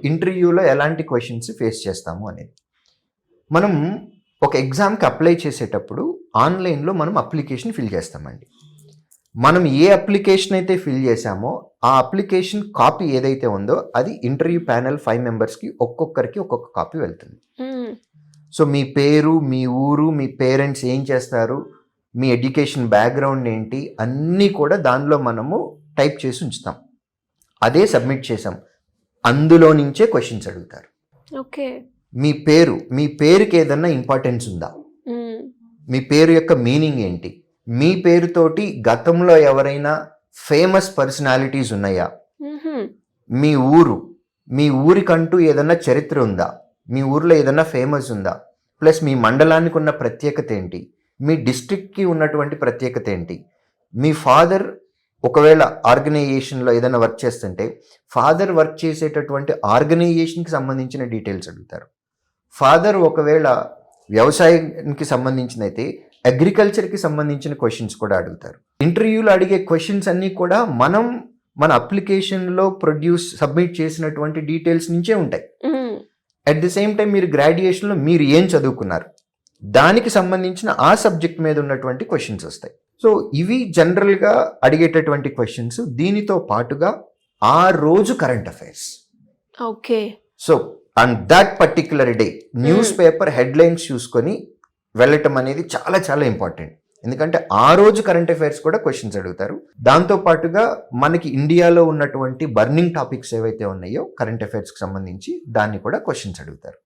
ఇంటర్వ్యూలో ఎలాంటి questions face చేస్తాము అనేది. మనం ఒక ఎగ్జామ్కి అప్లై చేసేటప్పుడు ఆన్లైన్లో మనం అప్లికేషన్ ఫిల్ చేస్తామండి. మనం ఏ అప్లికేషన్ అయితే ఫిల్ చేశామో ఆ అప్లికేషన్ కాపీ ఏదైతే ఉందో అది ఇంటర్వ్యూ ప్యానెల్ 5 మెంబర్స్కి ఒక్కొక్కరికి ఒక్కొక్క కాపీ వెళ్తుంది. సో మీ పేరు, మీ ఊరు, మీ పేరెంట్స్ ఏం చేస్తారు, మీ ఎడ్యుకేషన్ బ్యాక్గ్రౌండ్ ఏంటి అన్నీ కూడా దానిలో మనము టైప్ చేసి ఉంచుతాం. అదే సబ్మిట్ చేసాం, అందులో నుంచే క్వశ్చన్స్ అడుగుతారు. ఓకే. మీ పేరుకి ఏదన్నా ఇంపార్టెన్స్ ఉందా, మీ పేరు యొక్క మీనింగ్ ఏంటి, మీ పేరుతోటి గతంలో ఎవరైనా ఫేమస్ పర్సనాలిటీస్ ఉన్నాయా, మీ ఊరికంటూ ఏదన్నా చరిత్ర ఉందా, మీ ఊర్లో ఏదన్నా ఫేమస్ ఉందా, ప్లస్ మీ మండలానికి ఉన్న ప్రత్యేకత ఏంటి, మీ డిస్ట్రిక్ట్కి ఉన్నటువంటి ప్రత్యేకత ఏంటి, మీ ఫాదర్ ఒకవేళ ఆర్గనైజేషన్లో ఏదైనా వర్క్ చేస్తుంటే ఫాదర్ వర్క్ చేసేటటువంటి ఆర్గనైజేషన్కి సంబంధించిన డీటెయిల్స్ అడుగుతారు. ఫాదర్ ఒకవేళ వ్యవసాయానికి సంబంధించిన అయితే అగ్రికల్చర్కి సంబంధించిన క్వశ్చన్స్ కూడా అడుగుతారు. ఇంటర్వ్యూలో అడిగే క్వశ్చన్స్ అన్నీ కూడా మన అప్లికేషన్లో సబ్మిట్ చేసినటువంటి డీటెయిల్స్ నుంచే ఉంటాయి. అట్ ది సేమ్ టైం మీరు గ్రాడ్యుయేషన్లో మీరు ఏం చదువుకున్నారు దానికి సంబంధించిన ఆ సబ్జెక్ట్ మీద ఉన్నటువంటి క్వశ్చన్స్ వస్తాయి. సో ఇవి జనరల్గా అడిగేటటువంటి క్వశ్చన్స్. దీనితో పాటుగా ఆ రోజు current affairs. Okay. So and that particular day news paper headlines చూసుకొని వెళ్ళటం అనేది చాలా చాలా ఇంపార్టెంట్. ఎందుకంటే ఆ రోజు కరెంట్ అఫైర్స్ కూడా క్వశ్చన్స్ అడుగుతారు. దాంతో పాటుగా మనకి ఇండియాలో ఉన్నటువంటి బర్నింగ్ టాపిక్స్ ఏవైతే ఉన్నాయో కరెంట్ అఫైర్స్కి సంబంధించి దాన్ని కూడా క్వశ్చన్స్ అడుగుతారు.